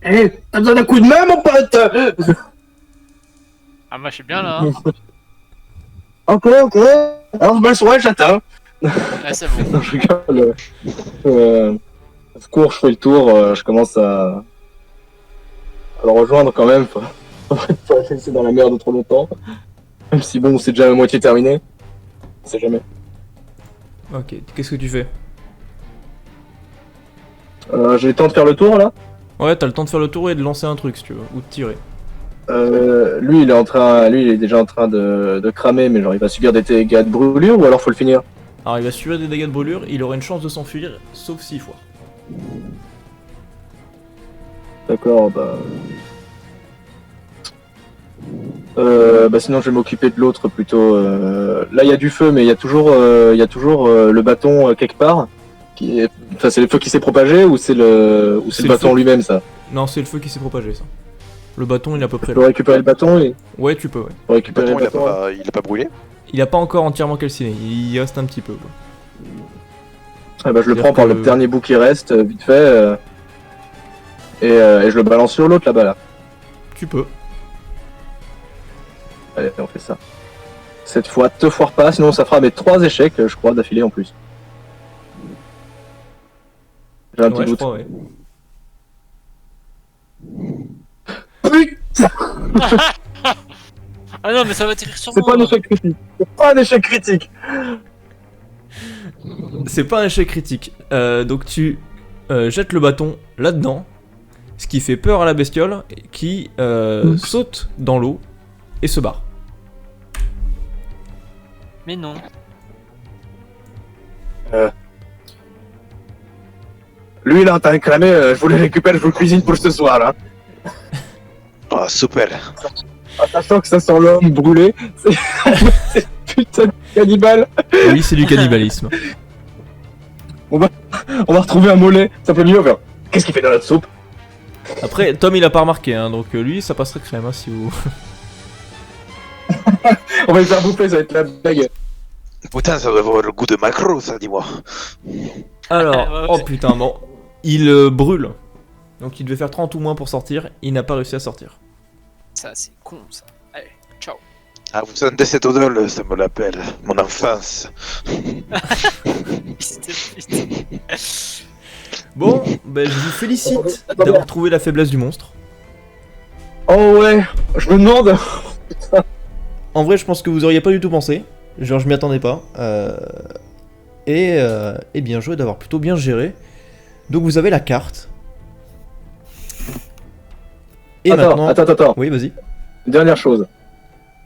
Eh, t'as besoin d'un coup de main, mon pote? Ah, moi je suis bien là, hein. Ok, ok. Alors, je m'assois, j'attends. Ah, c'est bon. Non, je rigole. Je cours, je fais le tour, je commence à le rejoindre quand même. Faut pas laisser dans la merde trop longtemps. Même si bon, c'est déjà à moitié terminé. On sait jamais. Ok, qu'est-ce que tu fais? J'ai le temps de faire le tour là. Ouais, t'as le temps de faire le tour et de lancer un truc si tu veux, ou de tirer. Lui, il est déjà en train de cramer, mais genre il va subir des dégâts de brûlure ou alors faut le finir. Alors il va subir des dégâts de brûlure, il aura une chance de s'enfuir, sauf 6 fois. D'accord, bah. Bah sinon je vais m'occuper de l'autre plutôt. Là il y a du feu, mais il y a toujours le bâton quelque part. Enfin c'est le feu qui s'est propagé ou c'est le bâton lui-même ça. Non, c'est le feu qui s'est propagé ça. Le bâton il est à peu près Je peux là. récupérer le bâton et Ouais, tu peux, ouais. pour récupérer Bâton, le bâton. il a pas brûlé. Il a pas encore entièrement calciné, il y reste un petit peu. Quoi. Ah bah je le C'est-à-dire prends par que- le dernier bout qui reste, vite fait, et je le balance sur l'autre là-bas là. Tu peux. Allez, on fait ça. Cette fois, te foire pas, sinon ça fera mes 3 échecs, je crois, d'affilée en plus. J'ai un petit Ouais, je doute. crois, ouais. Putain, Ah non, mais ça va tirer sur c'est moi. pas un échec critique. C'est pas un échec critique. C'est pas un échec critique. Donc tu jettes le bâton là-dedans, ce qui fait peur à la bestiole, qui saute dans l'eau et se barre. Mais non. Lui, il est en train de cramer, je vous le récupère, je vous le cuisine pour ce soir là. Ah, super. En sachant que ça sent l'homme brûlé, c'est putain de cannibale. Oui, c'est du cannibalisme. On va retrouver un mollet, ça peut mieux faire. Qu'est-ce qu'il fait dans notre soupe? Après, Tom il a pas remarqué, hein, donc lui ça passerait crème hein, si vous. On va le faire bouffer, ça va être la blague. Putain, ça doit avoir le goût de macro, ça, dis-moi. Alors, Ouais, ouais. oh putain, bon. Il brûle. Donc il devait faire 30 ou moins pour sortir, il n'a pas réussi à sortir. Ça, c'est con ça. Allez, ciao. Ah, vous sentez cette odeur, ça me l'appelle. Mon enfance. Bon, ben je vous félicite d'avoir trouvé la faiblesse du monstre. Oh ouais, je me demande. En vrai, je pense que vous auriez pas du tout pensé. Genre, je m'y attendais pas. Et bien joué d'avoir plutôt bien géré. Donc, vous avez la carte. Et maintenant. Attends. Oui, vas-y. Dernière chose.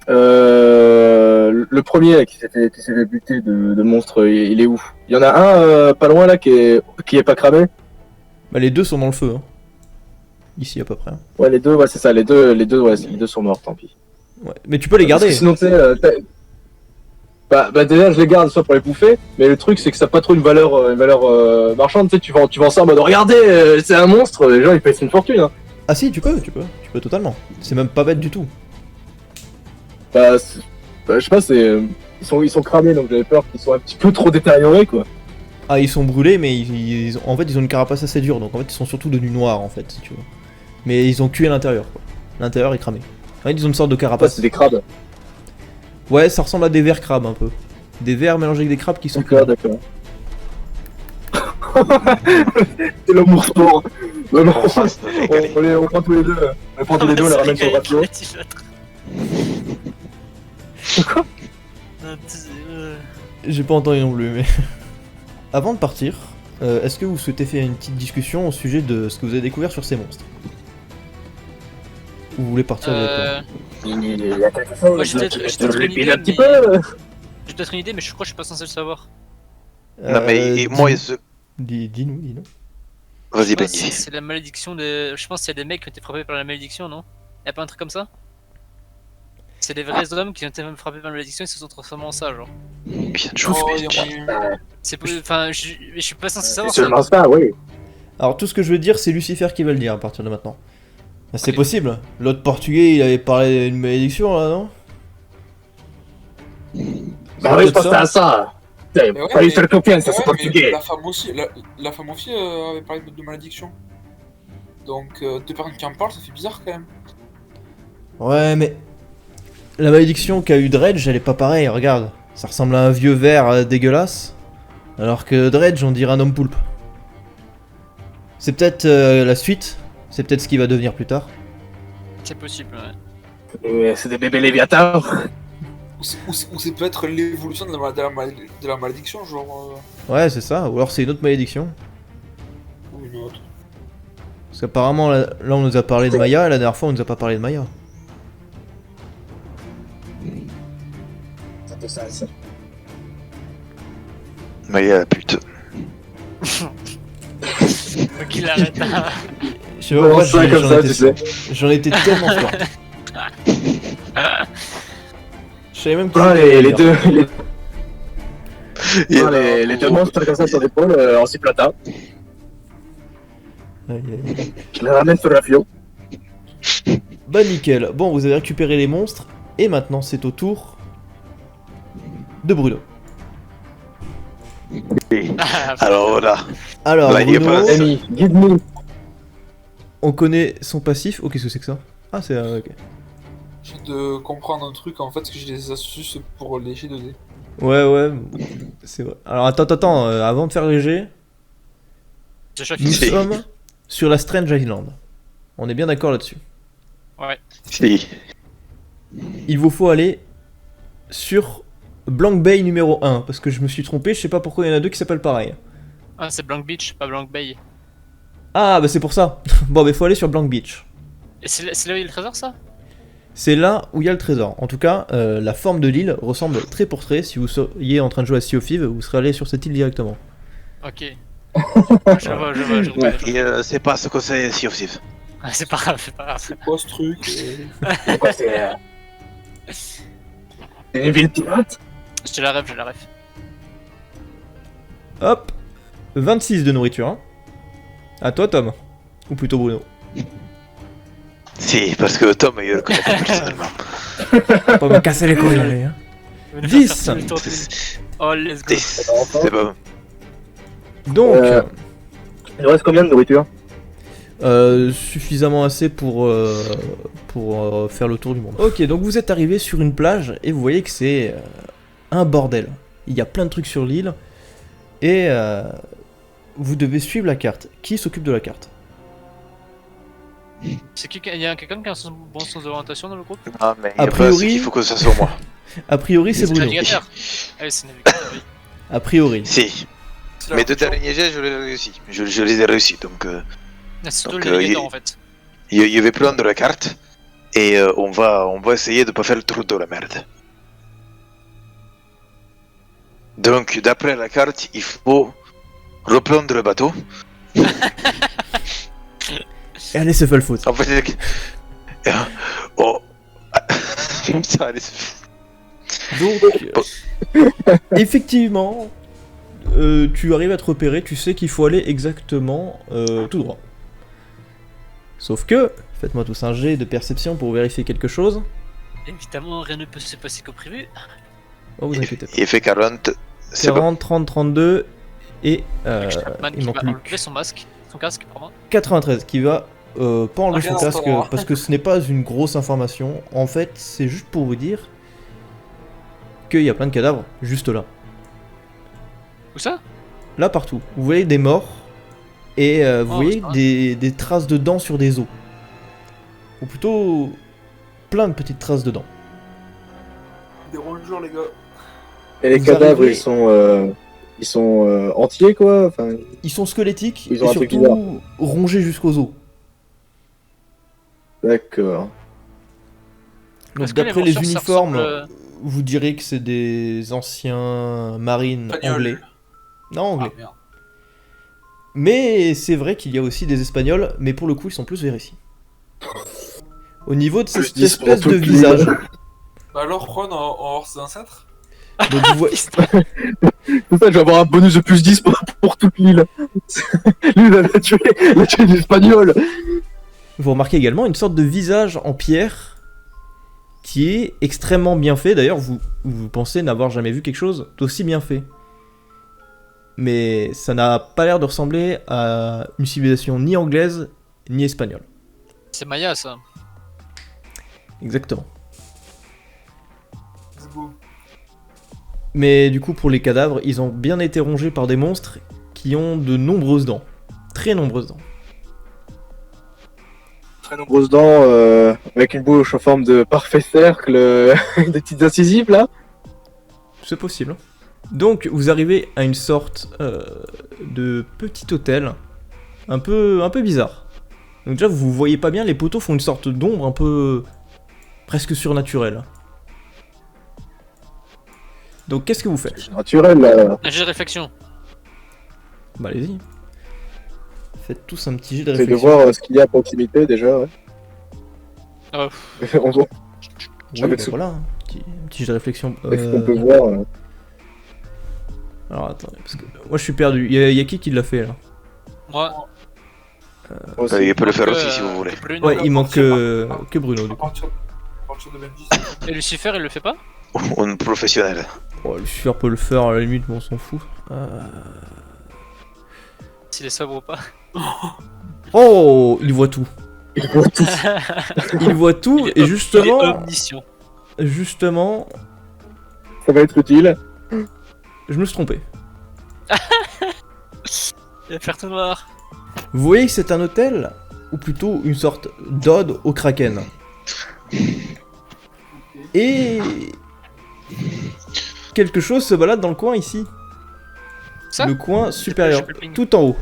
Le premier qui s'est fait buter de monstre, il est où? Il y en a un pas loin là qui est pas cramé. Bah, les deux sont dans le feu. Hein. Ici, à peu près. Ouais, les deux, ouais, c'est ça. Les deux sont morts, tant pis. Ouais. Mais tu peux les garder. Parce que sinon, tu sais, bah déjà, je les garde soit pour les bouffer, mais le truc, c'est que ça n'a pas trop une valeur marchande. Tu sais, tu vends ça en mode regardez, c'est un monstre, les gens ils payent une fortune. Hein. Ah, si, tu peux totalement. C'est même pas bête du tout. Bah, je sais pas, ils sont cramés, donc j'avais peur qu'ils soient un petit peu trop détériorés, quoi. Ah, ils sont brûlés, mais en fait, ils ont une carapace assez dure. Donc, en fait, ils sont surtout devenus noirs, en fait, si tu veux. Mais ils ont cuit à l'intérieur, quoi. L'intérieur est cramé. En fait, ils ont une sorte de Ouais, carapace. c'est des crabes. Ouais, ça ressemble à des vers crabes un peu. Des vers mélangés avec des crabes qui sont D'accord. C'est l'amour fort. Non, non, on prend tous les deux. On prend tous les deux, on les ramène sur le bateau. Quoi? J'ai pas entendu non plus, mais. Avant de partir, est-ce que vous souhaitez faire une petite discussion au sujet de ce que vous avez découvert sur ces monstres? Ou vous voulez partir directement? Il y a quelque chose. Moi, j'ai peut-être une idée, un petit mais- peu. J'ai peut-être une idée, mais je crois que je suis pas censé le savoir. Non, mais moi, Dis-nous. Vas-y, Je pense que Benji. c'est la malédiction de. Je pense qu'il y a des mecs qui ont été frappés par la malédiction, non? Y'a pas un truc comme ça? C'est des vrais hommes qui ont été même frappés par la malédiction et se sont transformés en ça, genre. Bien joué, Oh, il y a Benji. moyen. C'est enfin, je suis pas censé savoir ça. Seulement ça, oui. Alors, tout ce que je veux dire, c'est Lucifer qui va le dire à partir de maintenant. C'est Ok. possible. L'autre portugais, il avait parlé d'une malédiction là, non? Bah oui, je pensais à ça. Putain, Mais ouais, pas lui mais- faire confiance, ça Ouais, c'est mais portugais. La femme aussi avait parlé de malédiction. Donc, deux personnes qui en parlent, ça fait bizarre quand même. Ouais, mais la malédiction qu'a eu Dredge, elle est pas pareille, regarde. Ça ressemble à un vieux ver dégueulasse. Alors que Dredge, on dirait un homme poulpe. C'est peut-être la suite. C'est peut-être ce qui va devenir plus tard. C'est possible, ouais. Mais c'est des bébés léviathans. Ou c'est peut-être l'évolution de la malédiction, genre. Ouais, c'est ça. Ou alors c'est une autre malédiction. Ou une autre. Parce qu'apparemment, là, on nous a parlé de Maya, et la dernière fois, on nous a pas parlé de Maya. C'est un peu ça, ça. Mais la pute. Faut qu'il arrête. Je sais pas pourquoi ça comme ça, tu sais. j'en étais tellement fort. Je savais même Ah, que les deux, Et les deux monstres comme ça sur l'épaule, en ciplata. Je les ramène sur la fio. Bah nickel. Bon, vous avez récupéré les monstres. Et maintenant, c'est au tour de Bruno. alors voilà. Alors, Là, il y a Bruno, pas- Amy, guide-nous. on connaît son passif. Oh, qu'est-ce que c'est que ça? Ah, c'est... ok. J'ai de comprendre un truc en fait, parce que j'ai des astuces pour les G2D. Ouais, c'est vrai. Alors, attends, avant de faire léger, C'est chaque nous Si. sommes sur la Strange Island. On est bien d'accord là-dessus. Ouais. Si. Il vous faut aller sur Blank Bay numéro 1, parce que je me suis trompé, je sais pas pourquoi il y en a deux qui s'appellent pareil. Ah, c'est Blank Beach, pas Blank Bay. Ah, bah c'est pour ça. Bon, bah faut aller sur Blank Beach. Et c'est là où il y a le trésor, ça? C'est là où il y a le trésor. En tout cas, la forme de l'île ressemble trait pour trait. Si vous seriez en train de jouer à Sea of Thieves, vous serez allé sur cette île directement. Ok. Je vois, je reconnais. Et c'est pas ce que c'est Sea of Thieves. Ah, c'est pas grave, c'est pas grave. C'est quoi ce truc Pourquoi c'est une ville pirate? Je la rêve. Hop, 26 de nourriture. Hein. À toi, Tom. Ou plutôt Bruno. Si, parce que Tom, il le connaît pas personnellement. Pas me casser les couilles, allez. Hein. Venez 10. faire tout le tour de l'île. Oh, let's go. C'est bon. Donc, Il reste combien de nourriture? suffisamment assez pour faire le tour du monde. Ok, donc vous êtes arrivé sur une plage et vous voyez que c'est un bordel. Il y a plein de trucs sur l'île et vous devez suivre la carte. Qui s'occupe de la carte? C'est qui? Il y a quelqu'un qui a un bon sens d'orientation dans le groupe? Ah, mais A il y a pas priori- ce qu'il faut que ça soit moi. A priori, c'est C'est Bruno. navigateur. Ah oui, c'est navigateur, oui. A priori. Si. Mes deux derniers jets, je les ai réussi. Je les ai réussis, donc Ah, c'est plutôt Donc, le navigateur en fait. je vais prendre la carte et on va essayer de pas faire le trou de la merde. Donc, d'après la carte, il faut reprendre le bateau. Et allez, c'est pas le faute. En fait, c'est que- oh. Ça, allez, Donc, effectivement, tu arrives à te repérer, tu sais qu'il faut aller exactement tout droit. Sauf que, faites-moi tous un jet de perception pour vérifier quelque chose. Évidemment, rien ne peut se passer qu'au prévu. Oh, vous inquiétez pas. il fait 40. C'est bon. 40, 30, 32 et Man il qui manque va plus enlever son masque, son casque, pardon. 93 qui va pas enlever son Regarde, casque attends. parce que ce n'est pas une grosse information. En fait, c'est juste pour vous dire qu'il y a plein de cadavres juste là. Où ça? Là partout. Vous voyez des morts et vous Oh, voyez c'est pas des traces de dents sur des os. Ou plutôt plein de petites traces de dents. Des rongeurs, les gars. Et les Vous cadavres, arrivez- ils sont entiers, quoi. Enfin, Ils sont squelettiques Ils ont et un truc surtout rongés jusqu'aux os. d'accord. Donc Est-ce que d'après les morsures, ça uniformes, ressemble, vous direz que c'est des anciens marines Espagnols. anglais. Non, anglais. Ah merde. Mais c'est vrai qu'il y a aussi des espagnols, mais pour le coup ils sont plus vers ici. Au niveau de cette Plus 10 pour espèce tout de le visage. Bah alors, Ron, hors ses ancêtres. Donc vous voyez- Tout ça, je vais avoir un bonus de plus 10 pour toute l'île. Lui, il a tué des Espagnols. vous remarquez également une sorte de visage en pierre qui est extrêmement bien fait. D'ailleurs, vous pensez n'avoir jamais vu quelque chose d'aussi bien fait. Mais ça n'a pas l'air de ressembler à une civilisation ni anglaise ni espagnol. C'est Maya ça. Exactement. Let's go. Mais du coup, pour les cadavres, ils ont bien été rongés par des monstres qui ont de nombreuses dents. Très nombreuses dents. Très nombreuses dents, avec une bouche en forme de parfait cercle, des petites incisives là. C'est possible. Donc, vous arrivez à une sorte de petit hôtel, un peu bizarre. Donc déjà, vous voyez pas bien, les poteaux font une sorte d'ombre un peu presque surnaturelle. Donc, qu'est-ce que vous faites? C'est naturel là. Un jeu de réflexion. Bah, allez-y. Faites tous un petit jet de C'est de réflexion. voir ce qu'il y a à proximité déjà. Ouais. Oh. On voit Oui, avec bah, ce- voilà, un petit jet de réflexion. ce qu'on peut voir. Alors, attendez, parce que moi je suis perdu. Y a qui l'a fait là? Moi. Aussi. Il peut le faire que, aussi si vous voulez. que Bruno. Ouais, il manque que Bruno du À coup. partir de Benji, Et Lucifer, il le fait pas? On est professionnel. Oh, Lucifer peut le faire à la limite, mais on s'en fout. S'il est sobre ou pas. Oh, il voit tout. Il voit tout. Il voit tout et Il est justement, omniscient. Ça va être utile. je me suis trompé. Il va faire tout noir. Vous voyez que c'est un hôtel, ou plutôt une sorte d'ode au kraken. Et quelque chose se balade dans le coin ici. Ça? Le coin supérieur, Je ping. tout en haut,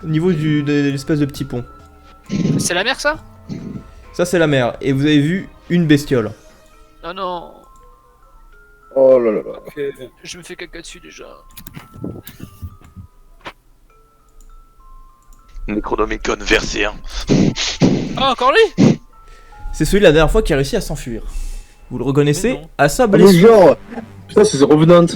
au niveau de l'espèce de petit pont. C'est la mer ça? Ça c'est la mer, et vous avez vu une bestiole. Oh non. Oh là là là. ok. Je me fais caca dessus déjà. Necronomicon versé 1. Oh, encore lui? C'est celui de la dernière fois qui a réussi à s'enfuir. Vous le reconnaissez Mais non. à sa Ah, mais blessure. genre. Putain, c'est The Revenant.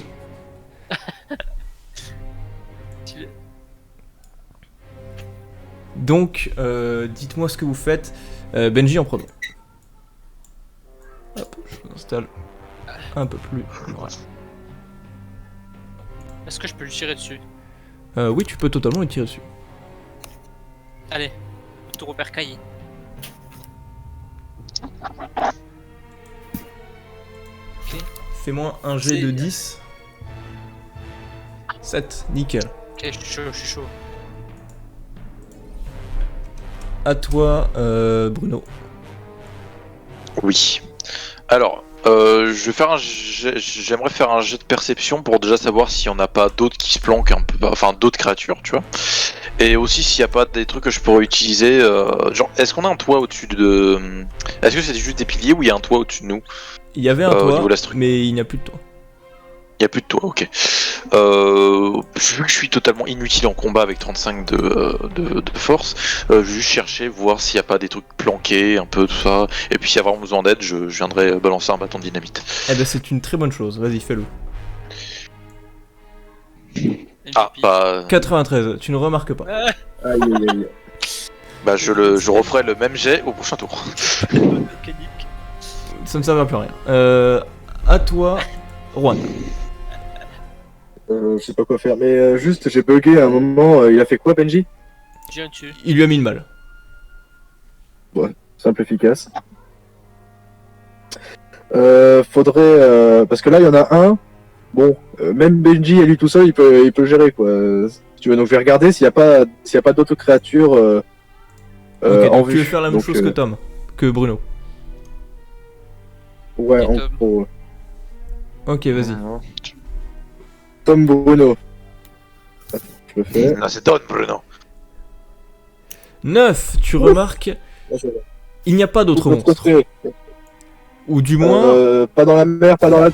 Donc, dites-moi ce que vous faites. Benji en premier. Hop, je vous installe un peu plus. Voilà. Est-ce que je peux lui tirer dessus? Oui, tu peux totalement lui tirer dessus. Allez, tour au percaille. Fais-moi un jet C'est- de 10. 7, nickel. Ok, je suis chaud, je suis chaud. À toi, Bruno. Oui. Alors, j'aimerais faire un jet de perception pour déjà savoir s'il n'y en a pas d'autres qui se planquent un peu, enfin d'autres créatures, tu vois. Et aussi s'il n'y a pas des trucs que je pourrais utiliser, genre, est-ce qu'on a un toit au-dessus de... Est-ce que c'est juste des piliers ou il y a un toit au-dessus de nous? Il y avait un Au toit, niveau de la structure. mais il n'y a plus de toit. Il n'y a plus de toit, ok. Vu que je suis totalement inutile en combat avec 35 de force, je vais juste chercher, voir s'il n'y a pas des trucs planqués, un peu tout ça. Et puis s'il y a vraiment besoin d'aide, je viendrai balancer un bâton de dynamite. Eh ben c'est une très bonne chose, vas-y fais-le. Ah, bah, 93, tu ne remarques pas. Aïe aïe aïe. bah je referai le même jet au prochain tour. Mécanique. Ça ne sert à plus rien. À toi, Juan. Je sais pas quoi faire, mais juste j'ai bugué à un moment. Il a fait quoi, Benji? J'ai un dessus. Il lui a mis une balle. Simple, efficace. Faudrait. Parce que là, il y en a un. Bon, même Benji à lui tout seul, il peut le gérer, quoi. Si tu veux, donc je vais regarder s'il y a pas d'autres créatures Ok, en donc vue. tu veux faire la même Donc, chose que Tom, que Bruno. Ouais, Et en Tom. gros. Ok, vas-y. Tom Bruno. Attends, je le fais. Non, c'est Don Bruno. 9, tu remarques, il n'y a pas d'autres L'autre monstres. côté. Ou du moins, Pas dans la mer, pas dans la.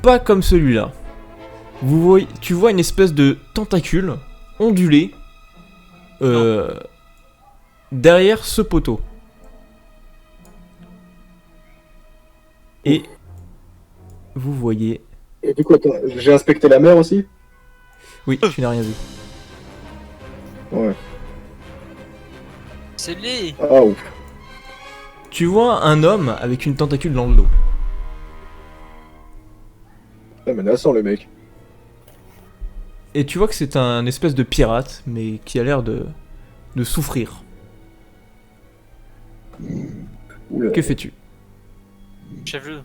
pas comme celui-là. Tu vois une espèce de tentacule ondulé derrière ce poteau. Et vous voyez... Et du coup, attends, j'ai inspecté la mer aussi. Oui, tu n'as rien vu. Ouais. C'est lui. Ah ouf. Tu vois un homme avec une tentacule dans le dos. C'est menaçant le mec. Et tu vois que c'est un espèce de pirate, mais qui a l'air de souffrir. Oula. Que fais-tu? Chef-le.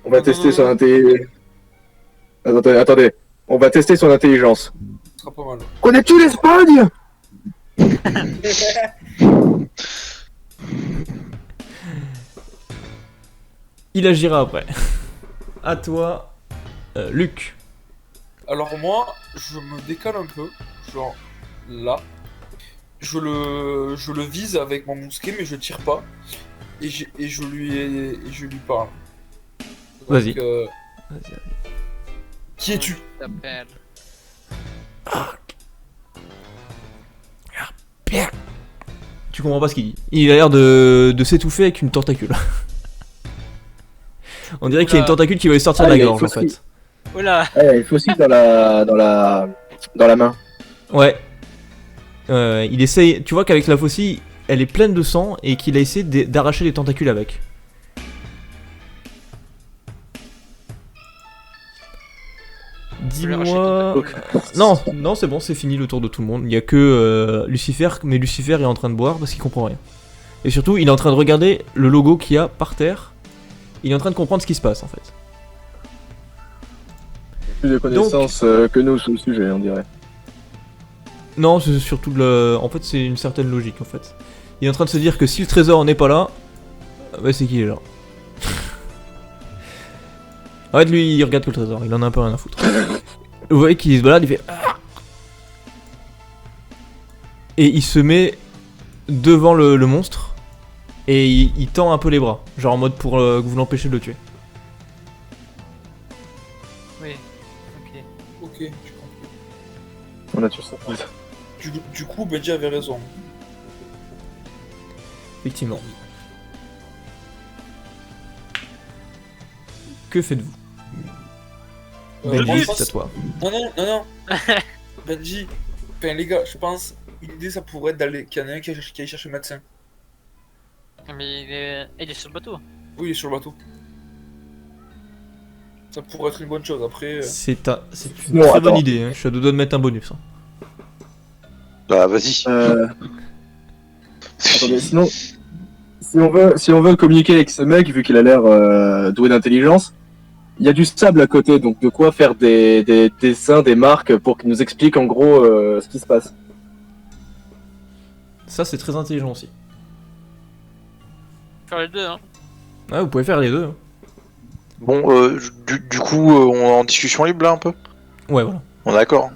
On va Non, tester non, son non. intelligence. Attendez. On va tester son intelligence. Ce sera pas mal. Connais-tu l'Espagne? Il agira après. À toi, Luc. Alors moi, je me décale un peu, genre là. Je le vise avec mon mousquet, mais je tire pas. Et je lui parle. Donc, Vas-y. Qui es-tu? T'appelles. Tu comprends pas ce qu'il dit. Il a l'air de s'étouffer avec une tentacule. On dirait qu'il y a une tentacule qui va lui sortir de la il y a gorge une en fait. Oula. Ouais, il faut aussi dans la main. Ouais. Il essaye. Tu vois qu'avec la faucille, elle est pleine de sang et qu'il a essayé d'arracher les tentacules avec. Dis-moi. Non, c'est bon, c'est fini le tour de tout le monde. Il y a que Lucifer, mais Lucifer est en train de boire parce qu'il comprend rien. Et surtout, il est en train de regarder le logo qu'il y a par terre. Il est en train de comprendre ce qui se passe en fait. Plus de connaissances que nous sur le sujet, on dirait. Non, c'est surtout en fait, c'est une certaine logique en fait. Il est en train de se dire que si le trésor n'est pas là, bah c'est qu'il est là. En fait, lui, il regarde que le trésor, il en a un peu rien à foutre. Vous voyez qu'il se balade, il fait. Et il se met devant le monstre et il tend un peu les bras, genre en mode pour que vous l'empêchez de le tuer. Oui. Ok. Ok, j'ai compris. On a tué son pote. Du coup, Benji avait raison. Effectivement. Que faites-vous? Benji, moi, je c'est à pense- toi. Non. Benji, enfin les gars, je pense, une idée ça pourrait être d'aller, qu'il y en a un qui aille chercher le médecin. Mais il est sur le bateau. Oui, il est sur le bateau. Ça pourrait être une bonne chose. Après, C'est une Non, très bonne attends. idée, hein. Je suis à deux doigts de mettre un bonus. Hein. Bah vas-y. Attendez, sinon, si on veut communiquer avec ce mec, vu qu'il a l'air doué d'intelligence, il y a du sable à côté, donc de quoi faire des dessins, des marques pour qu'il nous explique en gros ce qui se passe. Ça, c'est très intelligent aussi. Faire les deux, hein. Ouais, vous pouvez faire les deux. Hein. Bon, du coup, on est en discussion libre là un peu? Ouais, voilà. On est d'accord.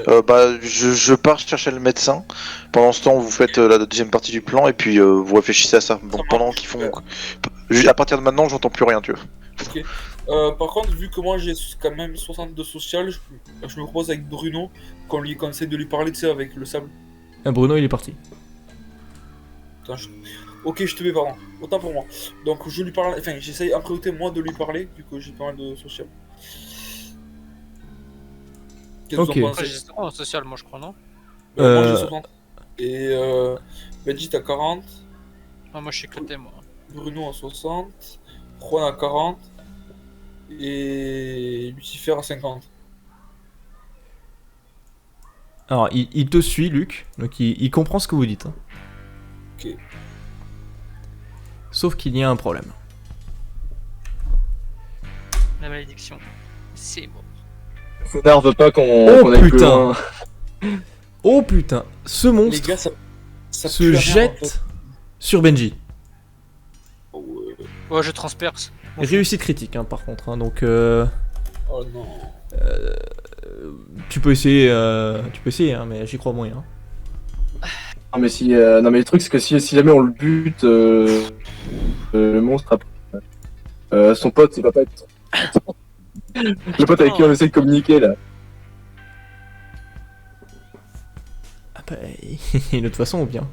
ouais. Bah, je pars chercher le médecin. Pendant ce temps, vous faites la deuxième partie du plan et puis vous réfléchissez à ça. Donc pendant qu'ils font, à partir de maintenant, j'entends plus rien, tu vois. Par contre, vu que moi j'ai quand même 60 de social, je me propose avec Bruno qu'on essaie de lui parler, tu sais, avec le sable. Bruno, il est parti. Attends, ok, je te mets, pardon. Autant pour moi. Donc je lui parle, enfin j'essaye en priorité moi de lui parler, vu que j'ai pas mal de social. Qu'est-ce que Ok. vous en Après, pensez? j'ai 100 en social, moi, je crois, non? Moi j'ai 60. Et Benji t'as 40, Ah, moi, je suis éclaté, moi. Bruno a 60, Juan a 40 et Lucifer a 50. Alors, il te suit, Luc. Donc, il comprend ce que vous dites. Hein. Ok. Sauf qu'il y a un problème. La malédiction. C'est bon. S'énerve pas qu'on Oh, aille plus putain. loin. Oh putain, ce Les monstre gars, ça se pue la merde, jette en fait. sur Benji. Oh, ouais. Ouais, je transperce. Réussite critique, hein, par contre. Hein, donc, Oh non. tu peux essayer, hein, mais j'y crois moyen. Non mais non mais le truc c'est que si jamais on le bute, le monstre après, son pote il va pas être. Le pote avec qui on essaie de communiquer là. Ah bah, de toute façon, ou bien.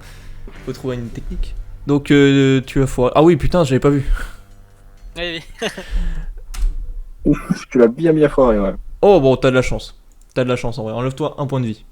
Faut trouver une technique. Donc, tu vas foirer. Ah oui, putain, j'avais pas vu. Oui, Ouf, tu l'as bien foiré, ouais. Oh bon, t'as de la chance. T'as de la chance en vrai. Enlève-toi un point de vie.